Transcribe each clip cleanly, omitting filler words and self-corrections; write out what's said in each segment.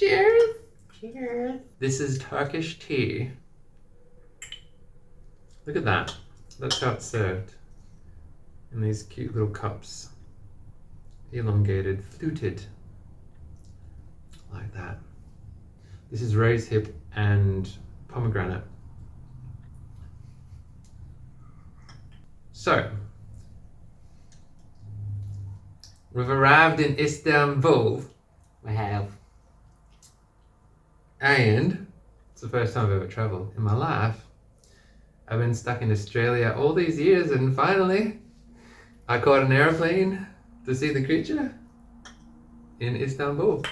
Cheers! Cheers. This is Turkish tea. Look at that. That's how it's served. In these cute little cups. Elongated, fluted. Like that. This is rosehip and pomegranate. So, we've arrived in Istanbul. We have. And it's the first time I've ever travelled in my life. I've been stuck in Australia all these years, and finally I caught an aeroplane to see the creature in Istanbul.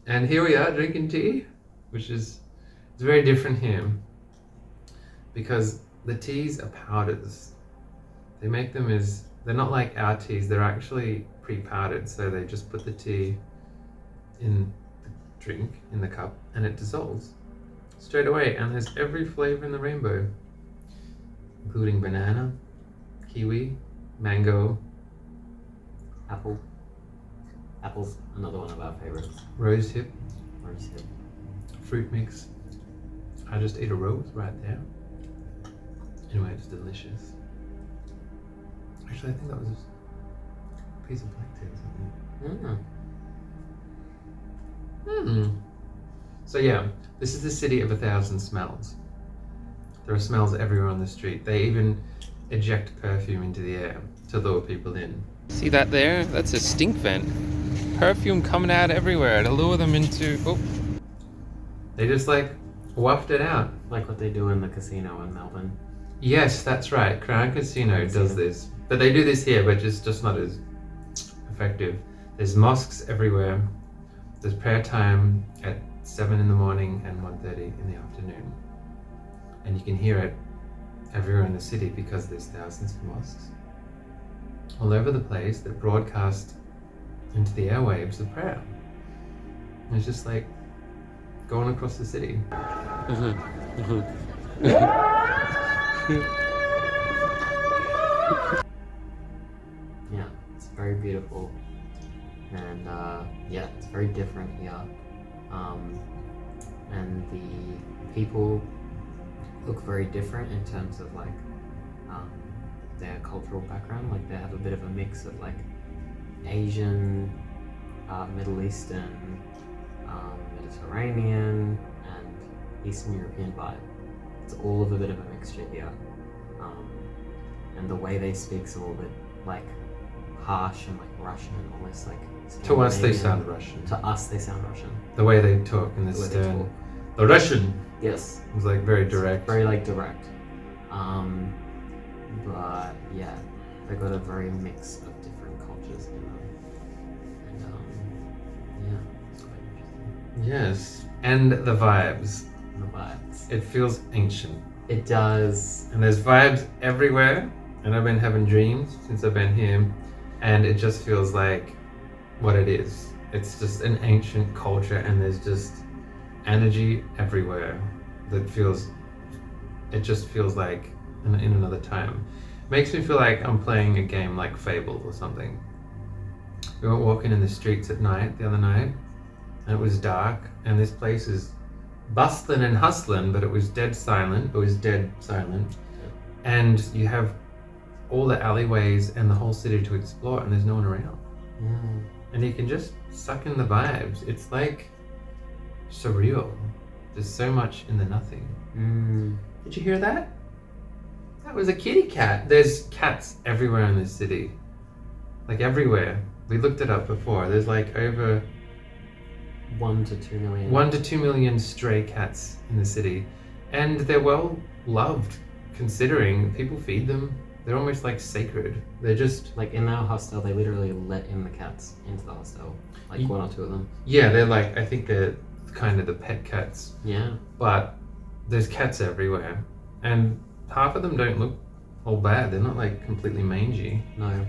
And here we are drinking tea, which is it's very different here because the teas are powders. They make them they're not like our teas, they're actually pre-powdered, so they just put the tea in the drink, in the cup, and it dissolves straight away, and there's every flavour in the rainbow, including banana, kiwi, mango, Apple. Apple's another one of our favorites. rosehip, Rosehip. fruit mix. I just ate a rose right there. Anyway, it's delicious. Actually, I think that was a piece of black tea or something. So yeah, this is the city of 1,000 smells. There are smells everywhere on the street. They even eject perfume into the air to lure people in. See that there? That's a stink vent. Perfume coming out everywhere to lure them into... Oh. They just like waft it out. Like what they do in the casino in Melbourne. Yes, that's right. Crown Casino does this. But they do this here, but just not as effective. There's mosques everywhere. There's prayer time at 7 in the morning and 1:30 in the afternoon. And you can hear it everywhere in the city because there's thousands of mosques all over the place that broadcast into the airwaves of prayer. And it's just like going across the city. Yeah, it's very beautiful. And yeah, it's very different here. And the people look very different in terms of like their cultural background. Like they have a bit of a mix of like Asian, Middle Eastern, Mediterranean, and Eastern European vibe. It's all of a bit of a mixture here. And the way they speak is a little bit like harsh and like Russian, almost like To us they sound Russian. To us they sound Russian. The way they talk in The this way they stern. talk. The Russian Yes. was like very direct. Very like direct. But yeah, they got a very mix of different cultures in them. And yeah, it's quite interesting. Yes. And the vibes. And the vibes. It feels ancient. It does. And there's vibes everywhere. And I've been having dreams since I've been here. And it just feels like what it is. It's just an ancient culture, and there's just energy everywhere that feels, it just feels like in another time. Makes me feel like I'm playing a game like Fable or something. We were walking in the streets at night the other night, and it was dark, and this place is bustling and hustling, but it was dead silent. It was dead silent. And you have all the alleyways and the whole city to explore, and there's no one around. And you can just suck in the vibes. It's like surreal. There's so much in the nothing. Did you hear that? That was a kitty cat. There's cats everywhere in this city. Like everywhere. We looked it up before. There's like over 1 to 2 million. 1 to 2 million stray cats in the city. And they're well loved, considering people feed them. They're almost like sacred. They're just... Like in our hostel, they literally let in the cats into the hostel. Like 1 or 2 of them. Yeah, they're like, I think they're kind of the pet cats. Yeah. But there's cats everywhere. And half of them don't look all bad. They're not like completely mangy. No.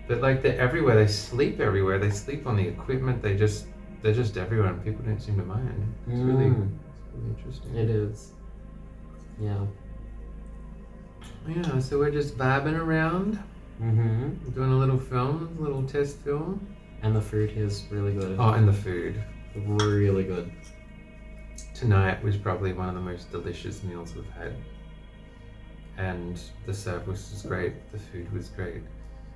But like they're everywhere. They sleep everywhere. They sleep on the equipment. They're just everywhere, and people don't seem to mind. It's really interesting. It is. Yeah. Yeah, so we're just vibing around, doing a little film, a little test film. And the food here is really good. Oh, and the food. Really good. Tonight was probably one of the most delicious meals we've had. And the service was great, the food was great.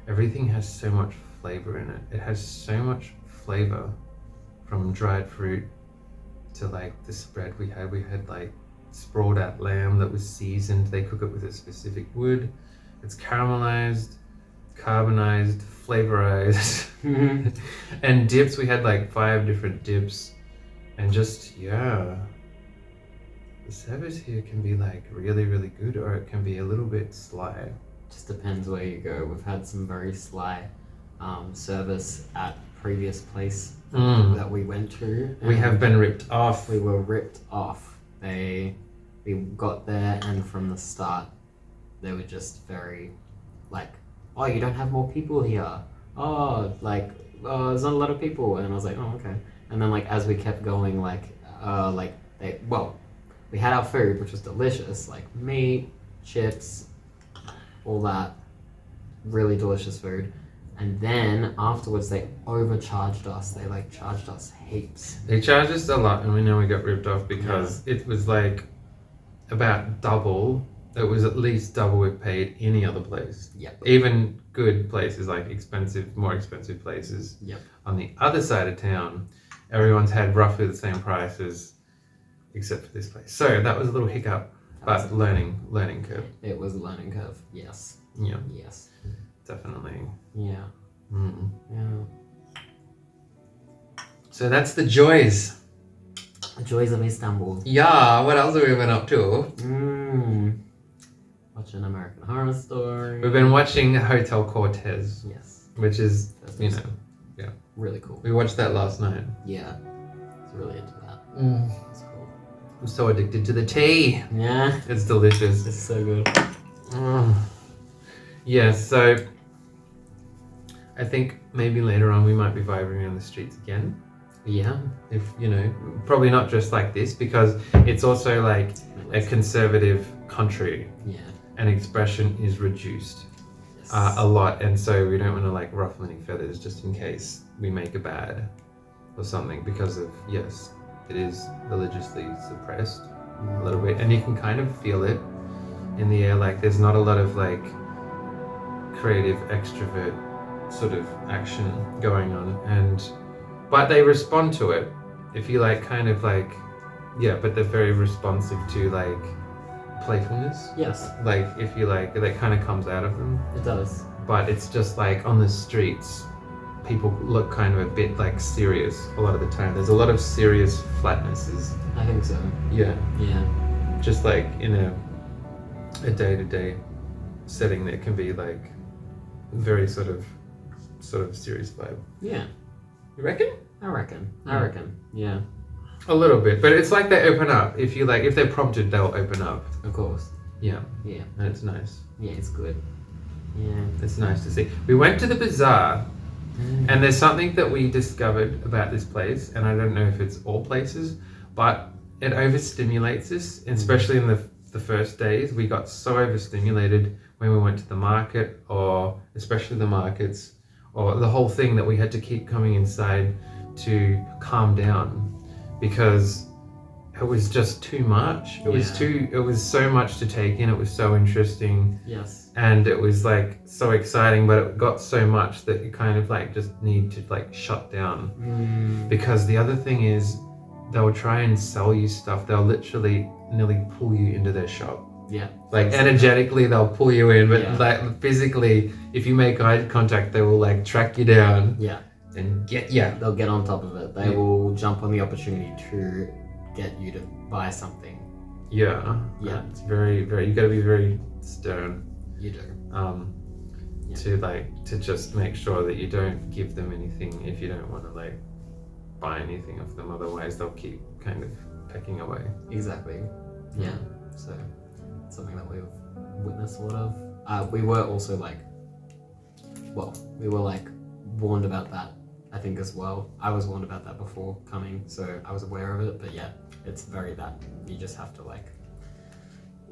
Everything has so much flavor in it. It has so much flavor, from dried fruit to like the spread we had. We had like sprawled out lamb that was seasoned. They cook it with a specific wood. It's caramelized, carbonized, flavorized. And dips, we had like 5 different dips. And just, yeah. The service here can be like really, really good, or it can be a little bit sly. Just depends where you go. We've had some very sly service at previous place that we went to. We have been ripped off. We were ripped off. We got there, and from the start, they were just very like, oh, you don't have more people here. Oh, like, there's not a lot of people. And I was like, oh, okay. And then like as we kept going, we had our food, which was delicious, like meat, chips, all that really delicious food. And then afterwards they overcharged us. They like charged us heaps. They charged us a lot, and we know we got ripped off because it was like about double. It was at least double we paid any other place. Yep. Even good places, like more expensive places. Yep. On the other side of town, everyone's had roughly the same prices, except for this place. So that was a little hiccup, but learning curve. It was a learning curve. Yes. Yeah. Yes. Definitely. Yeah. Yeah. So that's the joys. The joys of Istanbul. Yeah. What else have we been up to? Watching American Horror Story. We've been watching Hotel Cortez. Yes. Which is, really cool. We watched that last night. Yeah. It's really into that. It's cool. I'm so addicted to the tea. Yeah. It's delicious. It's so good. Yeah, so I think maybe later on we might be vibing around the streets again. Yeah. If, probably not just like this, because it's also like a conservative country. Yeah. And expression is reduced Yes. a lot. And so we don't want to like ruffle any feathers just in case we make a bad or something, because of, yes, it is religiously suppressed a little bit. And you can kind of feel it in the air. Like there's not a lot of like creative extrovert sort of action going on, but they respond to it. If you like kind of like, but they're very responsive to like playfulness. Yes. Like if you like, that kind of comes out of them. It does. But it's just like on the streets, people look kind of a bit like serious a lot of the time. There's a lot of serious flatnesses. I think so. Yeah. Yeah. Just like in a day-to-day setting, there can be like very sort of serious vibe. Yeah. You reckon? I reckon. Yeah. A little bit, but it's like they open up. If they're prompted, they'll open up. Of course. Yeah. Yeah. And it's nice. Yeah, it's good. Yeah. It's nice to see. We went to the bazaar, and there's something that we discovered about this place, and I don't know if it's all places, but it overstimulates us, especially in the first days. We got so overstimulated when we went to the market, or especially the markets, or the whole thing, that we had to keep coming inside to calm down, because it was just too much. It was so much to take in. It was so interesting. Yes. And it was like so exciting, but it got so much that you kind of like just need to like shut down. Because the other thing is, they'll try and sell you stuff. They'll literally nearly pull you into their shop. Yeah. Like energetically they'll pull you in, but like physically, if you make eye contact, they will like track you down. Yeah. And get you. They'll get on top of it. They will jump on the opportunity to get you to buy something. Yeah. Yeah. It's very, very, you gotta be very stern. You do. To just make sure that you don't give them anything if you don't want to like buy anything of them. Otherwise they'll keep kind of pecking away. Exactly. Yeah. So it's something that we've witnessed a lot of. We were also warned about that, I think, as well. I was warned about that before coming, so I was aware of it, but yeah, it's very that you just have to like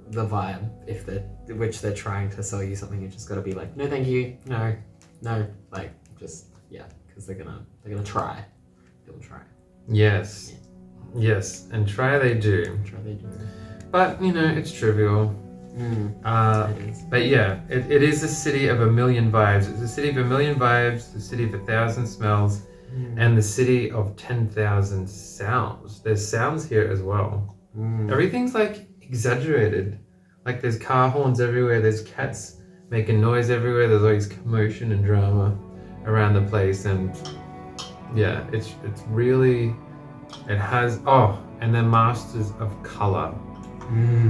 the vibe, which they're trying to sell you something, you just gotta be like, no thank you, no, like just, because they're gonna They're gonna try. They'll try. Yes. Yes, and try they do. Try they do. But, you know, it's trivial. It is. But yeah, it is a city of a million vibes. It's a city of a million vibes, the city of 1,000 smells, and the city of 10,000 sounds. There's sounds here as well. Everything's like exaggerated. Like there's car horns everywhere, there's cats making noise everywhere, there's always commotion and drama around the place, and yeah, it's really, it has, and they're masters of color.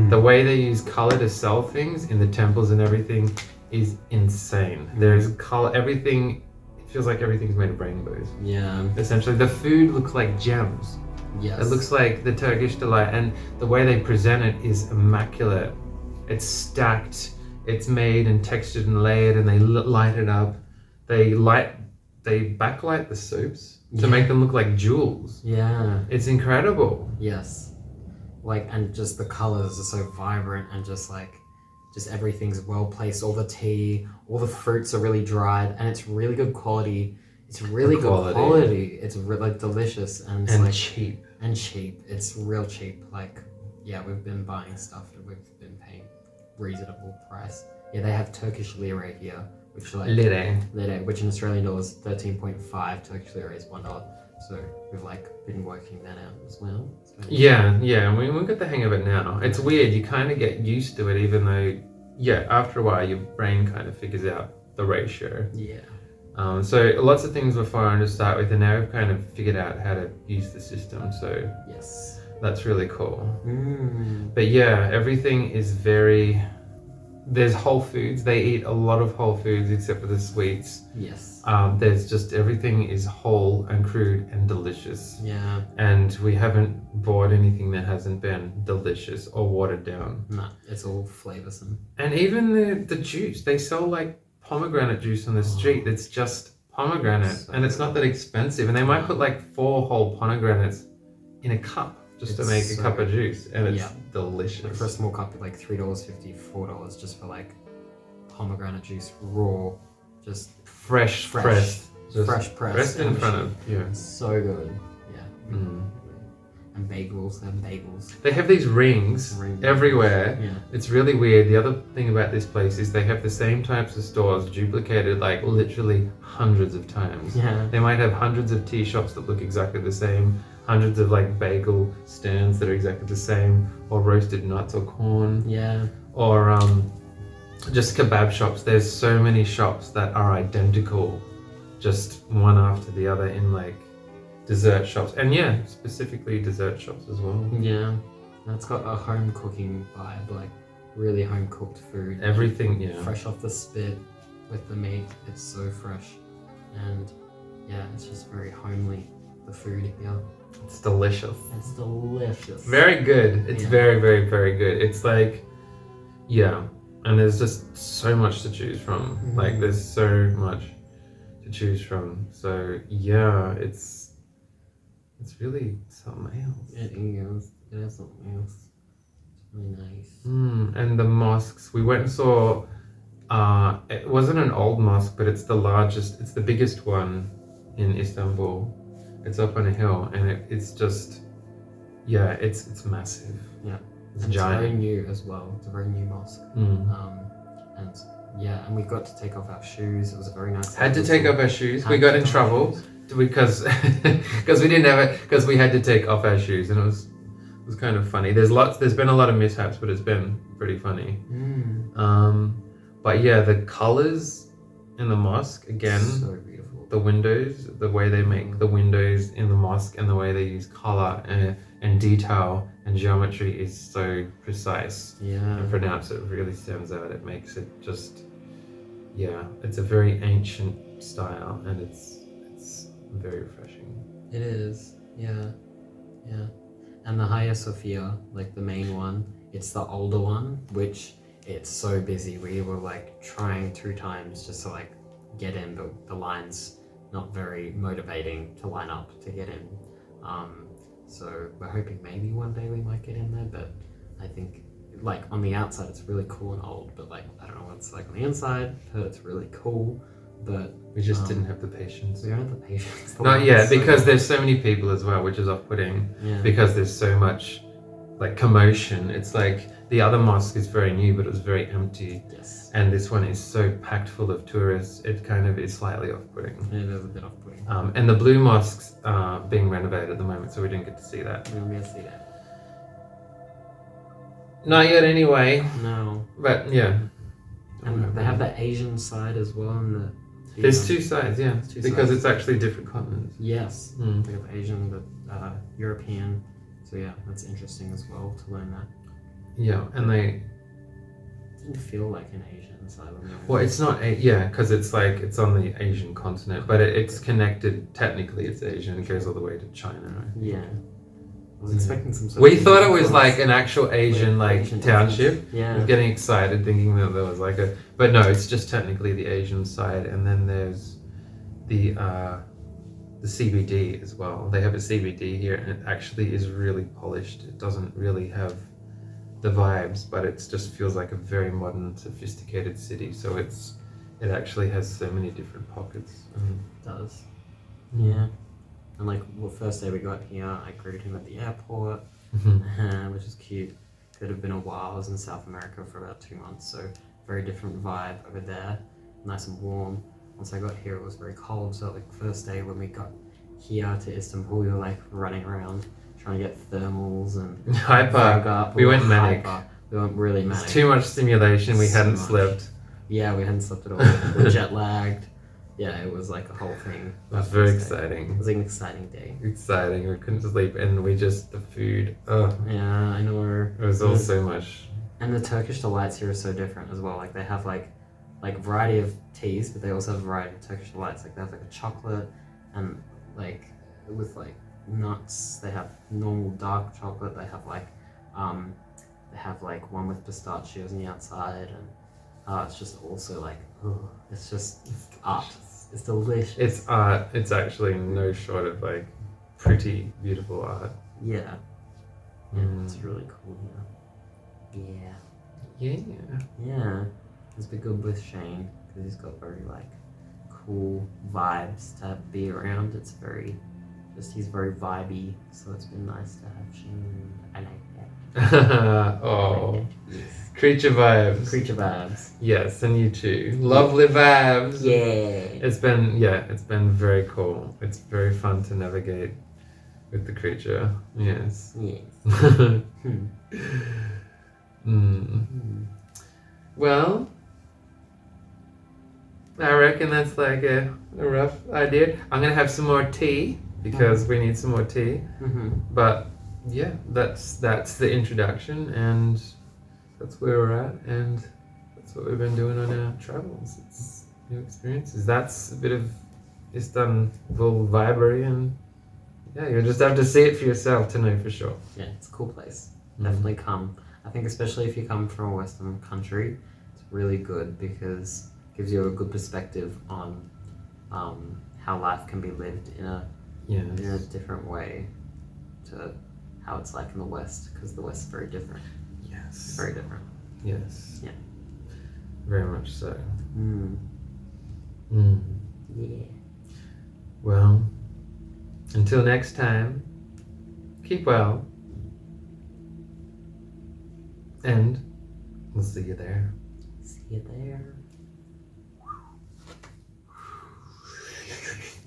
The way they use color to sell things in the temples and everything is insane. There's color, everything, it feels like everything's made of rainbows. Yeah. Essentially, the food looks like gems. Yes. It looks like the Turkish delight, and the way they present it is immaculate. It's stacked, it's made and textured and layered, and they light it up. They backlight the soups to make them look like jewels. Yeah. It's incredible. Yes. Like, and just the colors are so vibrant, and just everything's well placed. All the tea, all the fruits are really dried, and it's really good quality. It's really good quality. It's like delicious, and it's like cheap. And cheap. It's real cheap. Like, yeah, we've been buying stuff that we've been paying reasonable price. Yeah, they have Turkish lira here, which Lire, which in Australian dollars 13.5. Turkish lira is $1. So we've been working that out as well. Yeah, and we got the hang of it now. It's weird, you kind of get used to it, even though, after a while your brain kind of figures out the ratio. Yeah. So lots of things were foreign to start with, and now we've kind of figured out how to use the system. So yes, that's really cool. But yeah, everything is very. There's whole foods. They eat a lot of whole foods, except for the sweets. Yes. There's just everything is whole and crude and delicious. Yeah. And we haven't bought anything that hasn't been delicious or watered down. No, it's all flavoursome. And even the juice, they sell like pomegranate juice on the street. It's just pomegranate, and it's not that expensive. And they might put like 4 whole pomegranates in a cup just to make a cup of juice, and it's delicious. Like for a small cup, like $3.50, $4 just for like pomegranate juice, raw, just fresh pressed, pressed in front of you. So good, yeah. And bagels, they have bagels. They have these rings everywhere. Yeah. It's really weird. The other thing about this place is they have the same types of stores duplicated like literally hundreds of times. Yeah. They might have hundreds of tea shops that look exactly the same, hundreds of like bagel stands that are exactly the same, or roasted nuts or corn. Yeah. Or just kebab shops. There's so many shops that are identical, just one after the other, in like dessert shops, and specifically dessert shops as well. Yeah, and it's got a home cooking vibe, like really home cooked food. Everything, fresh off the spit with the meat. It's so fresh, and it's just very homely. The food here. It's delicious. It's delicious. Very good. It's very, very, very good. It's like, and there's just so much to choose from. Like there's so much to choose from. So it's really something else. It is. It is something else. It's really nice. And the mosques. We went and saw. It wasn't an old mosque, but it's the largest. It's the biggest one in Istanbul. It's up on a hill, and it's just, it's massive. Yeah, it's and giant. It's very new as well. It's a very new mosque. And we got to take off our shoes. It was a very nice. Had to take off our shoes. We got in trouble because we didn't have it, because we had to take off our shoes, and it was kind of funny. There's been a lot of mishaps, but it's been pretty funny. But the colors in the mosque again. So beautiful. The windows, the way they make the windows in the mosque, and the way they use color and detail and geometry is so precise and pronounced. It really stands out. It makes it just, it's a very ancient style, and it's very refreshing. It is, yeah. And the Hagia Sophia, like the main one, it's the older one, which it's so busy. We were like trying 2 times just to like get in, but the line's not very motivating to line up to get in. So we're hoping maybe one day we might get in there, but I think like on the outside it's really cool and old, but like I don't know what it's like on the inside. I've heard it's really cool, but We just didn't have the patience. we don't have the patience. The Not line yet, is so because long. there's so many people as well, which is off-putting. Yeah. Because there's so much like commotion. It's like the other mosque is very new, but it was very empty, Yes. and this one is so packed full of tourists. It kind of is slightly off-putting. It is a bit off-putting. And the blue mosques are being renovated at the moment, so we didn't get to see that. We don't get to see that. Not yet, anyway. No. But yeah, And they have the Asian side as well, and the there's two sides, yeah, two because sides. it's actually different continents. Yes. Mm. We have Asian, but European. So yeah, that's interesting as well to learn that. Yeah, and they. It didn't feel like an Asian side. When we were Well, it's not, yeah, because it's like it's on the Asian continent, but it's connected. Technically, it's Asian. It goes all the way to China. Right? Yeah. I was expecting some sort We of thought it was influence. like an actual Asian like Asian township. influence. Yeah. I was getting excited thinking that there was like a, but no, it's just technically the Asian side, and then there's the CBD as well. They have a CBD here, and it actually is really polished. It doesn't really have the vibes, but it just feels like a very modern, sophisticated city. So it actually has so many different pockets. It does. Yeah. And like, well, first day we got here, I greeted him at the airport, which is cute. Could have been a while. I was in South America for about 2 months, so very different vibe over there. Nice and warm. Once I got here, it was very cold. So like, first day when we got here to Istanbul, we were like running around trying to get thermals and Hyper. We went manic. We went really manic. It's too much stimulation. We So hadn't much. slept. Yeah, we hadn't slept at all. We were jet lagged. Yeah, it was like a whole thing. It was that very first day. It exciting. was like an exciting day. Exciting. We couldn't sleep, and we just the food. Oh, Yeah, I know. it was all so much. And the Turkish delights here are so different as well. Like they have like variety of teas, but they also have a variety of Turkish delights. Like they have like a chocolate and like with like nuts. They have normal dark chocolate. They have like one with pistachios on the outside, and it's just also like it's art. It's delicious. It's art. It's actually no short of like pretty beautiful art. Yeah. Yeah, it's really cool here. Yeah. Yeah. Yeah. It's been good with Shane because he's got very like cool vibes to be around. It's very he's very vibey, so it's been nice to have Shane. I like that. Oh, Yes. creature vibes. Creature vibes. Yes, and you too. Lovely vibes. Yeah. It's been very cool. It's very fun to navigate with the creature. Yes. Yes. Well, I reckon that's like a rough idea. I'm gonna have some more tea because we need some more tea. But yeah, that's the introduction, and that's where we're at, and that's what we've been doing on our travels. It's new experiences. That's a bit of Istanbul vibery, and yeah, you'll just have to see it for yourself to know for sure. Yeah, it's a cool place. Definitely come. I think especially if you come from a Western country, it's really good because it gives you a good perspective on how life can be lived in a different way to how it's like in the West, because the West is very different. Yes. Very different. Yes. Yeah. Very much so. Yeah. Well, until next time, keep well. And we'll see you there. See you there.